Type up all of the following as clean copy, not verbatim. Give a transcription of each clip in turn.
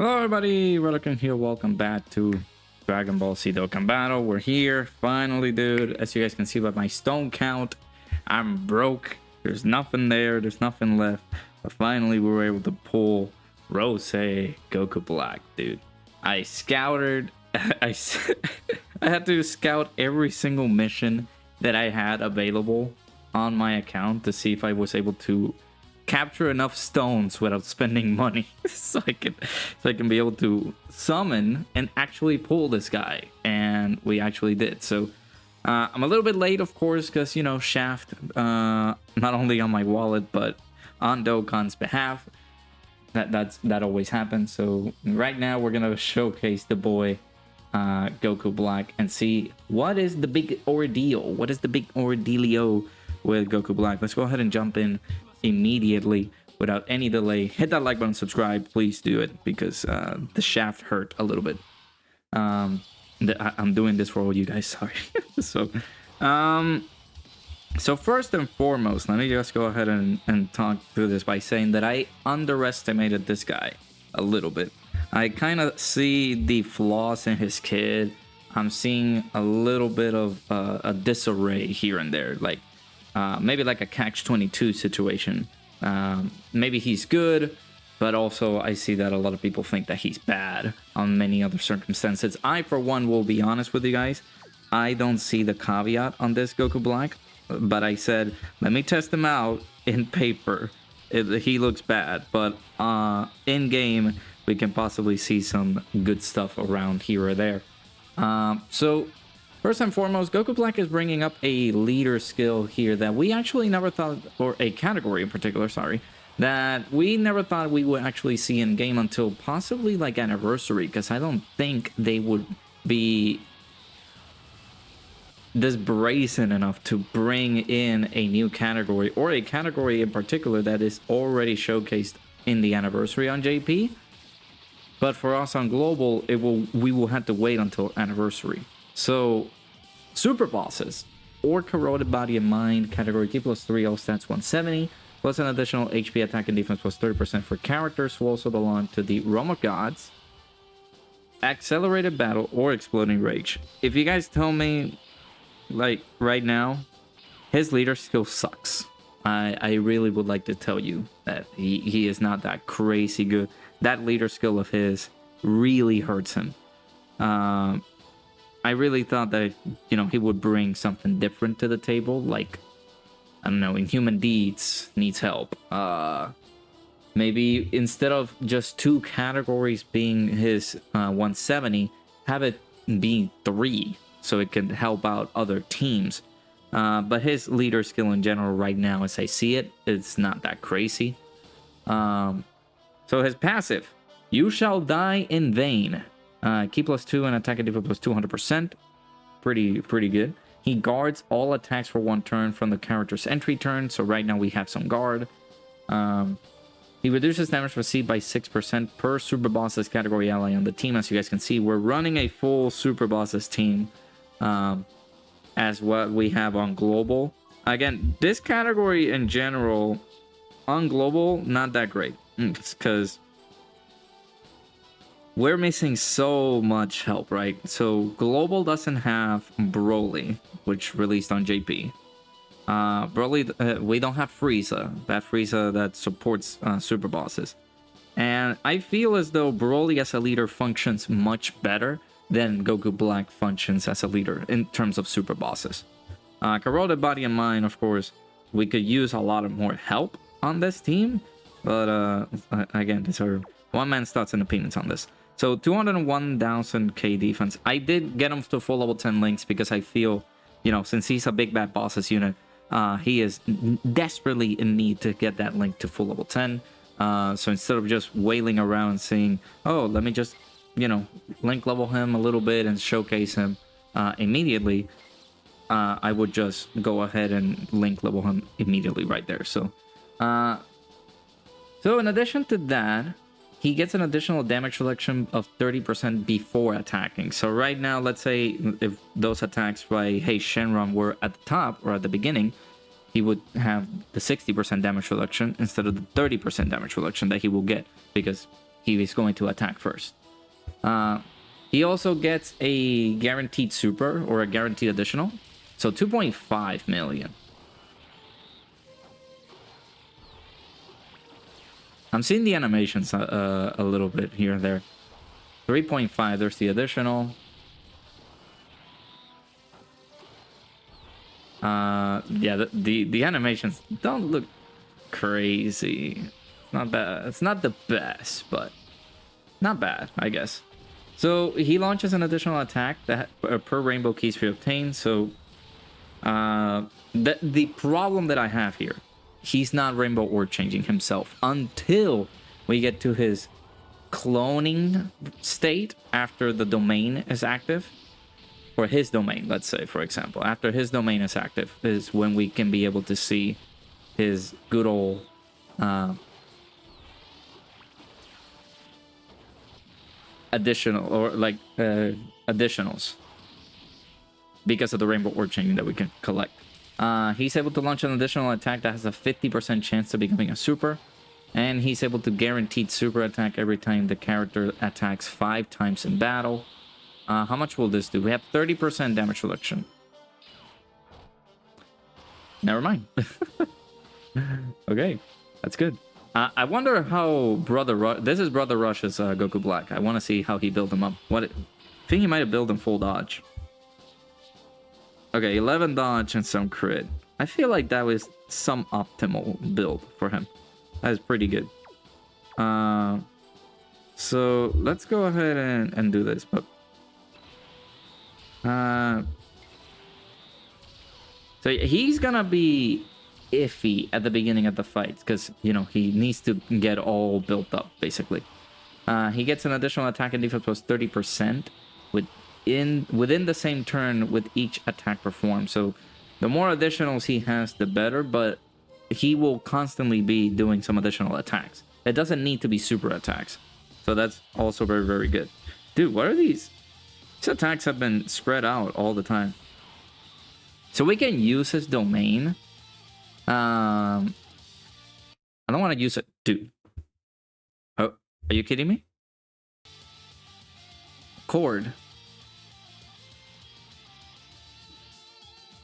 Hello everybody, Dokkan here. Welcome back to Dragon Ball Z Dokkan Battle. We're here, finally, dude. As you guys can see by my stone count, I'm broke. There's nothing there, there's nothing left. But finally we were able to pull Rose Goku Black, dude. I scouted, I had to scout every single mission that I had available on my account to see if I was able to capture enough stones without spending money so I can be able to summon and actually pull this guy, and we actually did. So I'm a little bit late, of course, because you know, Shaft, not only on my wallet but on Dokkan's behalf. That always happens. So right now we're gonna showcase the boy Goku Black and see what is the big ordeal, what is the big ordealio with Goku Black. Let's go ahead and jump in immediately without any delay. Hit that like button, subscribe, please do it, because the shaft hurt a little bit. I'm doing this for all you guys, sorry. So first and foremost, let me just go ahead and talk through this by saying that I underestimated this guy a little bit. I kind of see the flaws in his kid. I'm seeing a little bit of a disarray here and there, like maybe like a catch-22 situation. Maybe he's good, but also I see that a lot of people think that he's bad on many other circumstances. I, for one, will be honest with you guys. I don't see the caveat on this Goku Black, but I said, let me test him out in paper. He looks bad, but in-game, we can possibly see some good stuff around here or there. So first and foremost, Goku Black is bringing up a leader skill here that we actually never thought, or a category in particular, sorry, that we never thought we would actually see in game until possibly like Anniversary, because I don't think they would be this brazen enough to bring in a new category, or a category in particular that is already showcased in the Anniversary on JP. But for us on Global, we will have to wait until Anniversary. So, super bosses or corroded body and mind category T +3, all stats 170, plus an additional HP, attack, and defense plus 30% for characters who also belong to the Realm of Gods, accelerated battle, or exploding rage. If you guys tell me, like right now, his leader skill sucks, I really would like to tell you that he is not that crazy good. That leader skill of his really hurts him. I really thought that, you know, he would bring something different to the table, like, I don't know, Inhuman Deeds needs help. Maybe instead of just 2 categories being his 170, have it be 3, so it can help out other teams. But his leader skill in general right now, as I see it, it's not that crazy. So his passive, you shall die in vain. Key +2 and attack and defense +200%. Pretty good. He guards all attacks for 1 turn from the character's entry turn. So right now we have some guard. He reduces damage received by 6% per Super Bosses category ally on the team. As you guys can see, we're running a full Super Bosses team, as what we have on Global. Again, this category in general on Global, not that great, because we're missing so much help, right? So Global doesn't have Broly, which released on JP. Broly, we don't have Frieza, that Frieza that supports Super Bosses. And I feel as though Broly as a leader functions much better than Goku Black functions as a leader in terms of Super Bosses. Corroded Body and Mind, of course, we could use a lot of more help on this team, but again, these are one-man's thoughts and opinions on this. So 201,000 K defense. I did get him to full level 10 links because I feel, you know, since he's a big bad bosses unit, he is desperately in need to get that link to full level 10. So instead of just wailing around and saying, oh, let me just, you know, link level him a little bit and showcase him immediately, I would just go ahead and link level him immediately right there. So in addition to that, he gets an additional damage reduction of 30% before attacking. So right now, let's say if those attacks by Shenron were at the top or at the beginning, he would have the 60% damage reduction instead of the 30% damage reduction that he will get, because he is going to attack first. He also gets a guaranteed super or a guaranteed additional. So 2.5 million. I'm seeing the animations a little bit here and there. 3.5, there's the additional. Yeah, the animations don't look crazy. It's not bad. It's not the best, but not bad, I guess. So he launches an additional attack that per rainbow keys we obtain. So the problem that I have here, he's not rainbow orb changing himself until we get to his cloning state after the domain is active. Or his domain, let's say, for example. After his domain is active is when we can be able to see his good old additional or like additionals because of the rainbow orb changing that we can collect. He's able to launch an additional attack that has a 50% chance of becoming a super, and he's able to guaranteed super attack every time the character attacks 5 times in battle. How much will this do? We have 30% damage reduction. Never mind. Okay, that's good. I wonder how Brother Rush... This is Brother Rush's Goku Black. I want to see how he built him up. I think he might have built him full dodge. Okay, 11 dodge and some crit. I feel like that was some optimal build for him. That is pretty good. So let's go ahead and do this. But so he's gonna be iffy at the beginning of the fight because, you know, he needs to get all built up basically. He gets an additional attack and defense plus 30% within the same turn with each attack performed. So the more additionals he has, the better, but he will constantly be doing some additional attacks. It doesn't need to be super attacks. So that's also very, very good. Dude, what are these? These attacks have been spread out all the time. So we can use his domain. I don't want to use it. Dude. Oh, are you kidding me? Cord.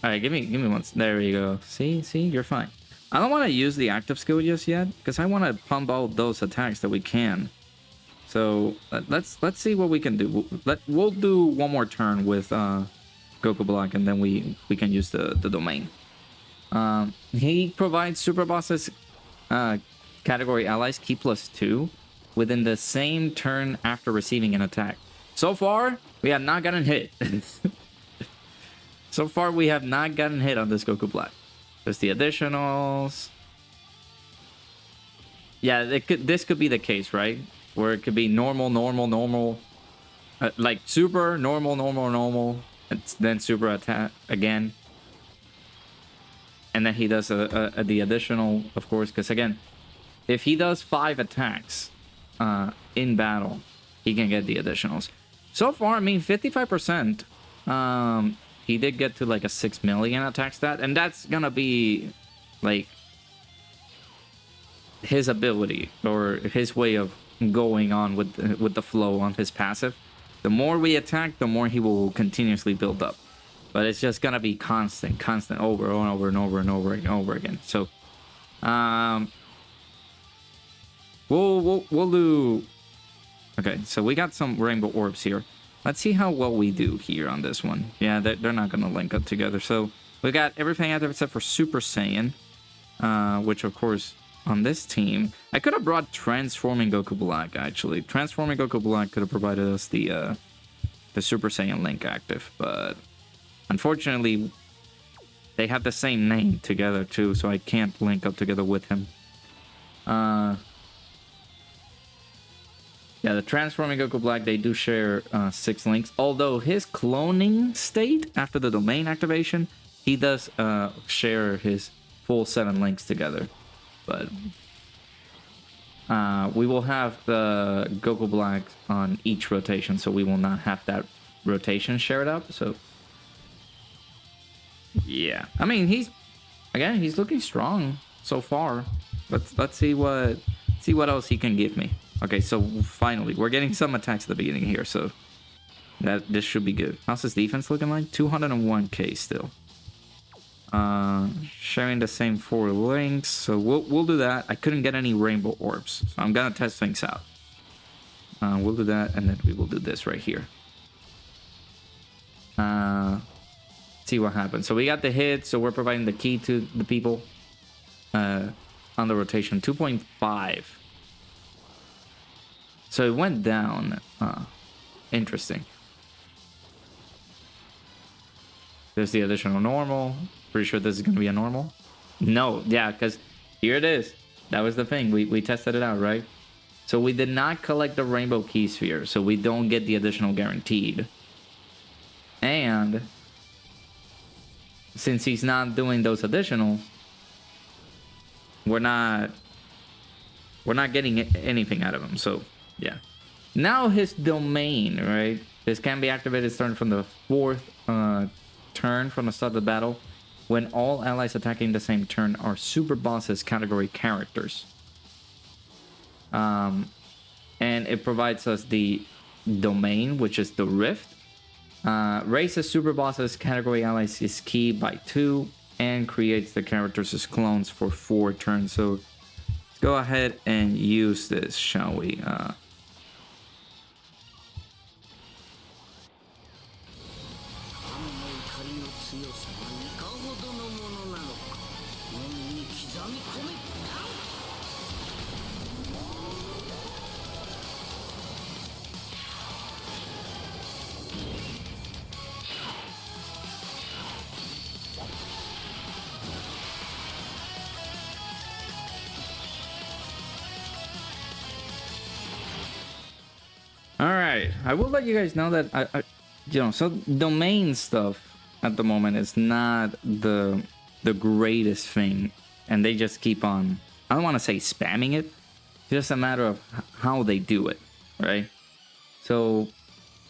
Alright, give me one. There we go. See, you're fine. I don't want to use the active skill just yet, because I want to pump out those attacks that we can. So let's see what we can do. We'll do one more turn with Goku Black, and then we can use the domain. He provides Super Bosses category allies key +2 within the same turn after receiving an attack. So far, we have not gotten hit. So far, we have not gotten hit on this Goku Black. There's the additionals. Yeah, this could be the case, right? Where it could be normal, like super, normal, and then super attack again. And then he does the additional, of course, because again, if he does 5 attacks in battle, he can get the additionals. So far, I mean, 55%. He did get to like a 6 million attack stat, and that's gonna be like his ability or his way of going on with the flow on his passive. The more we attack, the more he will continuously build up. But it's just gonna be constant over and over again. So we'll do. Okay, so we got some rainbow orbs here. Let's see how well we do here on this one. Yeah, they're not gonna link up together. So we got everything out there except for Super Saiyan, which of course on this team I could have brought Transforming Goku Black. Actually, Transforming Goku Black could have provided us the Super Saiyan link active, but unfortunately they have the same name together too, so I can't link up together with him. Yeah, the Transforming Goku Black, they do share 6 links. Although his cloning state, after the domain activation, he does share his full 7 links together. But we will have the Goku Black on each rotation, so we will not have that rotation shared up. So, yeah. I mean, he's looking strong so far. Let's see what else he can give me. Okay, so finally, we're getting some attacks at the beginning here, so this should be good. How's his defense looking like? 201k still. Sharing the same 4 links, so we'll do that. I couldn't get any rainbow orbs, so I'm gonna test things out. We'll do that, and then we will do this right here. See what happens. So we got the hit, so we're providing the key to the people on the rotation. 2.5. So it went down. Interesting. There's the additional normal. Pretty sure this is going to be a normal. No, yeah, because here it is. That was the thing. We tested it out, right? So we did not collect the rainbow key sphere, so we don't get the additional guaranteed. And since he's not doing those additional, we're not getting anything out of him. So yeah. Now his domain, right? This can be activated starting from the 4th turn from the start of the battle, when all allies attacking the same turn are super bosses category characters. And it provides us the domain, which is the rift. Raises super bosses category allies' key by 2 and creates the characters as clones for 4 turns. So let's go ahead and use this, shall we? Alright, I will let you guys know that so domain stuff at the moment is not the greatest thing, and they just keep on, I don't want to say spamming it, it's just a matter of how they do it, right? So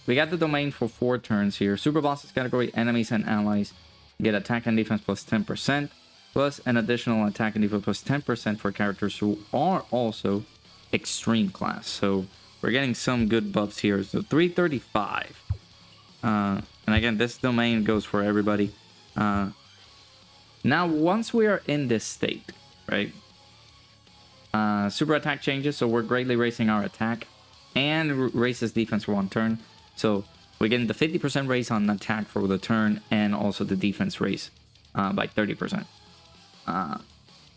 we got the domain for 4 turns here. Super bosses category enemies and allies get attack and defense plus 10%, plus an additional attack and defense plus 10% for characters who are also extreme class. So we're getting some good buffs here. So 335. And again, this domain goes for everybody. Now, once we are in this state, right? Super attack changes, so we're greatly raising our attack and raises defense for 1 turn. So we're getting the 50% raise on attack for the turn and also the defense raise by 30%.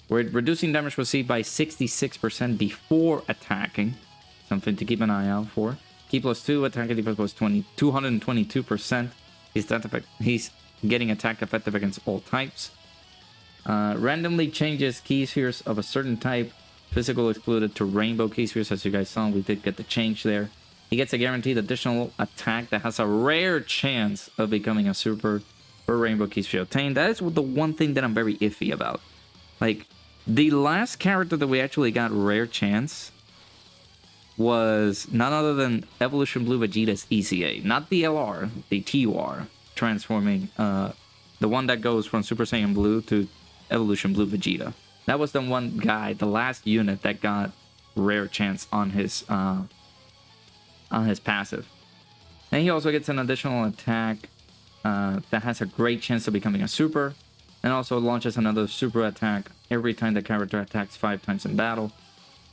We're reducing damage received by 66% before attacking. Something to keep an eye out for. Key plus 2, attack and defense plus 222%. He's getting attack effective against all types. Randomly changes key spheres of a certain type. Physical excluded to rainbow key spheres. As you guys saw, we did get the change there. He gets a guaranteed additional attack that has a rare chance of becoming a super for rainbow key sphere obtained. That is the one thing that I'm very iffy about. Like, the last character that we actually got rare chance was none other than Evolution Blue Vegeta's ECA. Not the LR, the TUR, transforming the one that goes from Super Saiyan Blue to Evolution Blue Vegeta. That was the one guy, the last unit that got rare chance on his passive. And he also gets an additional attack that has a great chance of becoming a super, and also launches another super attack every time the character attacks 5 times in battle.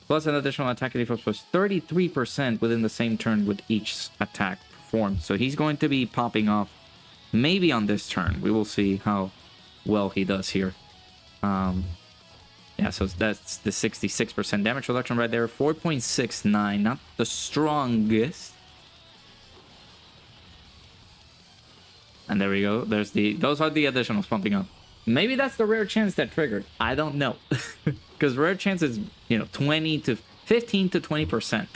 Plus an additional attack defense plus 33% within the same turn with each attack performed. So he's going to be popping off maybe on this turn. We will see how well he does here. Yeah, so that's the 66% damage reduction right there. 4.69, not the strongest. And there we go. Those are the additionals pumping up. Maybe that's the rare chance that triggered. I don't know. Because rare chance is, 15 to 20%.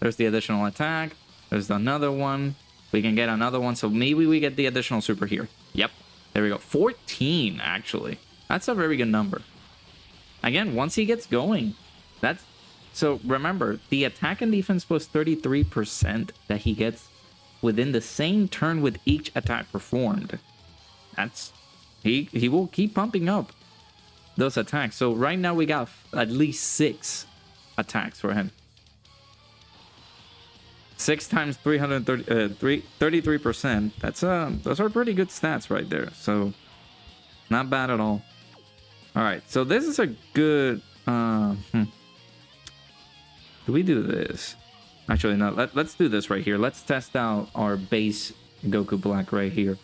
There's the additional attack. There's another one. We can get another one. So maybe we get the additional super here. Yep. There we go. 14, actually. That's a very good number. Again, once he gets going, so remember, the attack and defense plus 33% that he gets within the same turn with each attack performed. He will keep pumping up those attacks. So right now we got at least 6 attacks for him. 6 times 33%. Those are pretty good stats right there. So not bad at all. All right, so this is a good. Do we do this? Actually, no. Let's do this right here. Let's test out our base Goku Black right here.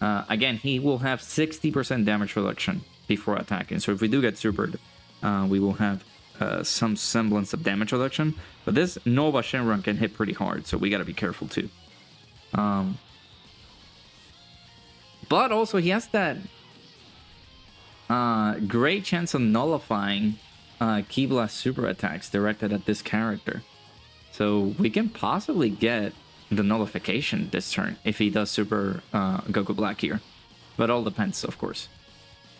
Again, he will have 60% damage reduction before attacking. So if we do get supered, we will have some semblance of damage reduction. But this Nova Shenron can hit pretty hard, so we gotta be careful too. But also he has that great chance of nullifying Ki Blast super attacks directed at this character. So we can possibly get the nullification this turn if he does super Goku Black here. But all depends, of course.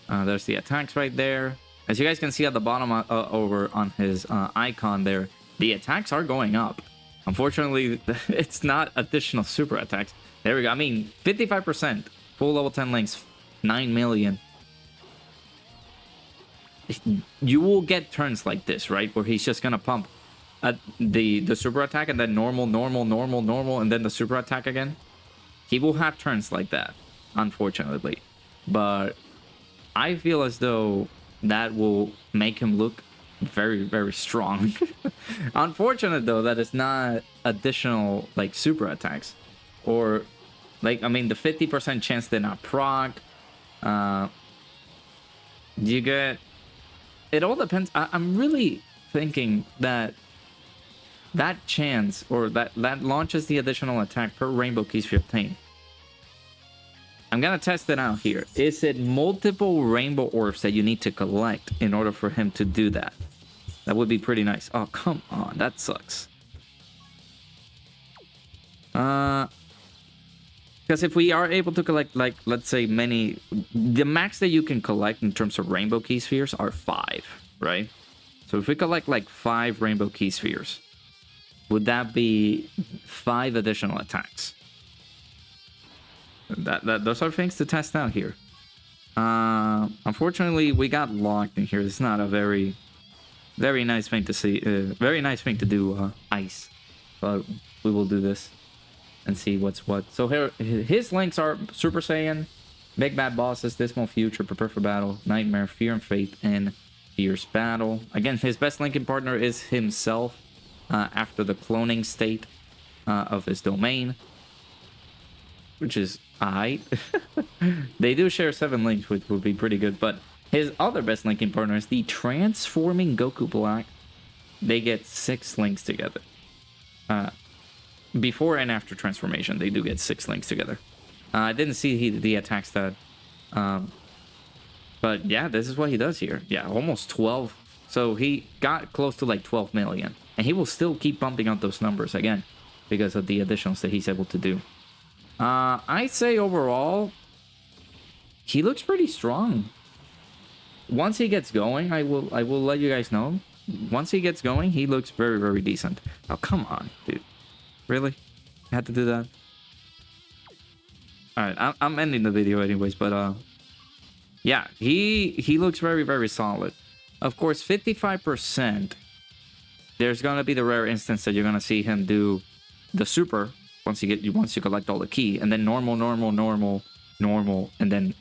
There's the attacks right there. As you guys can see at the bottom over on his icon there, the attacks are going up. Unfortunately, it's not additional super attacks. There we go. I mean, 55%. Full level 10 links, 9 million. You will get turns like this, right? Where he's just gonna pump the super attack and then normal, and then the super attack again. He will have turns like that, unfortunately. But I feel as though that will make him look very, very strong. Unfortunate though that it's not additional like super attacks, or like, I mean, the 50% chance they're not proc. You get, it all depends. I'm really thinking that chance, or that launches the additional attack per rainbow keys you obtain. I'm gonna test it out here. Is it multiple rainbow orbs that you need to collect in order for him to do that? That would be pretty nice. Oh, come on, that sucks. Because if we are able to collect, like, let's say the max that you can collect in terms of rainbow key spheres are 5, right? So if we collect like 5 rainbow key spheres, would that be 5 additional attacks? Those are things to test out here. Unfortunately, we got locked in here. It's not a very nice thing to see. Very nice thing to do, Ice. But we will do this and see what's what. So here, his links are Super Saiyan, Big Bad Bosses, Dismal Future, Prepare for Battle, Nightmare, Fear and Fate, and Fierce Battle. Again, his best linking partner is himself after the cloning state of his domain, which is alright. They do share 7 links, which would be pretty good. But his other best linking partner is the Transforming Goku Black. They get 6 links together. Before and after transformation, they do get 6 links together. I didn't see the attack stat. But yeah, this is what he does here. Yeah, almost 12. So he got close to like 12 million. And he will still keep bumping up those numbers again because of the additions that he's able to do. I'd say overall, he looks pretty strong. Once he gets going, I will let you guys know. Once he gets going, he looks very, very decent. Oh, come on, dude. Really? I had to do that? Alright, I'm ending the video anyways, but yeah, he looks very, very solid. Of course, 55%, there's gonna be the rare instance that you're gonna see him do the super once you collect all the key, and then normal, and then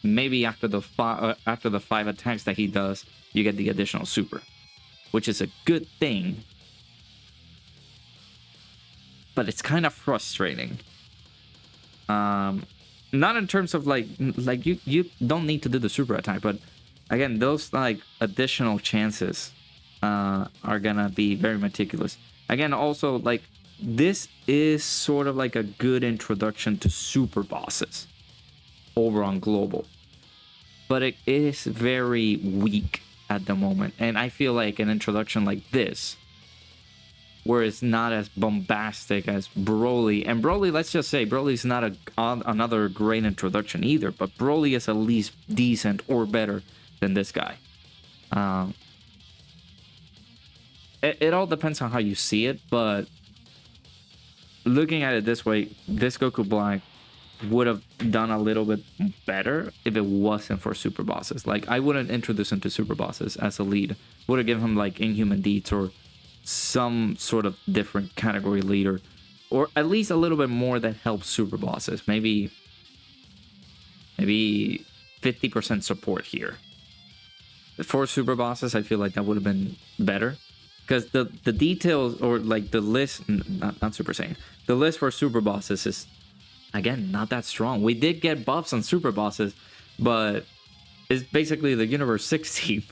maybe after the 5 attacks that he does, you get the additional super, which is a good thing. But it's kind of frustrating. Not in terms of like you don't need to do the super attack, but again, those like additional chances are gonna be very meticulous. Again, also like this is sort of like a good introduction to super bosses over on global, but it is very weak at the moment, and I feel like an introduction like this, where it's not as bombastic as Broly. And Broly, let's just say, Broly's not another great introduction either, but Broly is at least decent or better than this guy. It all depends on how you see it, but looking at it this way, this Goku Black would have done a little bit better if it wasn't for super bosses. Like, I wouldn't introduce him to super bosses as a lead. Would have given him like Inhuman Deeds or some sort of different category leader or at least a little bit more that helps super bosses. Maybe 50% support here. For super bosses, I feel like that would have been better. Because the details, or like the list, not Super Saiyan, the list for super bosses is, again, not that strong. We did get buffs on super bosses, but it's basically the Universe 6 team.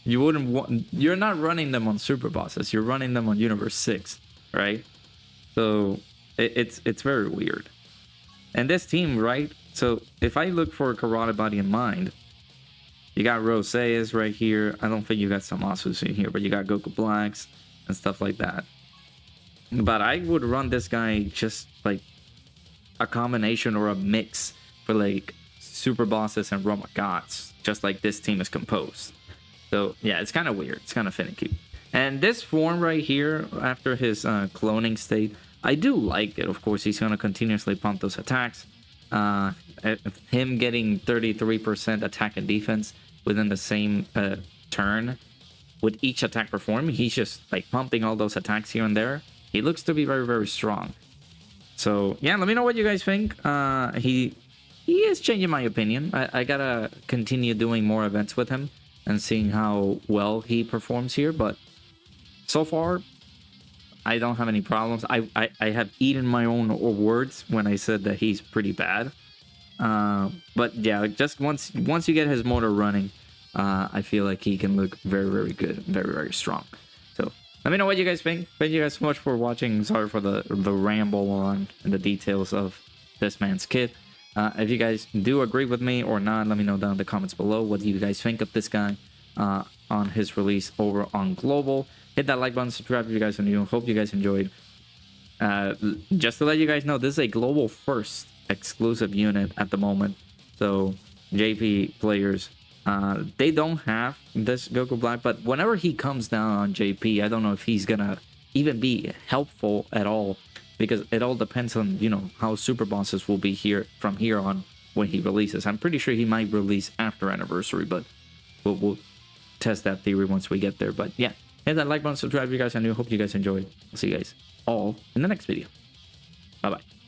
You're not running them on super bosses. You're running them on Universe 6, right? So it's very weird. And this team, right? So if I look for Karate Body and Mind, you got Rosei's right here. I don't think you got Samasus in here, but you got Goku Blacks and stuff like that. But I would run this guy just like a combination or a mix for like super bosses and Roma Gods, just like this team is composed. So yeah, it's kind of weird. It's kind of finicky. And this form right here, after his cloning state, I do like it. Of course, he's going to continuously pump those attacks. Him getting 33% attack and defense within the same turn with each attack performed, he's just like pumping all those attacks here and there. He looks to be very, very strong. So yeah, let me know what you guys think. He is changing my opinion. I gotta continue doing more events with him and seeing how well he performs here, but so far I don't have any problems. I have eaten my own words when I said that he's pretty bad. But yeah, just once you get his motor running, I feel like he can look very, very good, very, very strong. So let me know what you guys think. Thank you guys so much for watching. Sorry for the ramble on the details of this man's kit. If you guys do agree with me or not, let me know down in the comments below. What do you guys think of this guy on his release over on Global? Hit that like button, subscribe if you guys are new. Hope you guys enjoyed. Just to let you guys know, this is a Global first exclusive unit at the moment. So JP players, they don't have this Goku Black, but whenever he comes down on JP, I don't know if he's gonna even be helpful at all, because it all depends on, you know, how super bosses will be here from here on when he releases. I'm pretty sure he might release after Anniversary, but we'll test that theory once we get there. But yeah, hit that like button, subscribe if you guys are new. Hope you guys enjoyed. I'll see you guys all in the next video. Bye bye.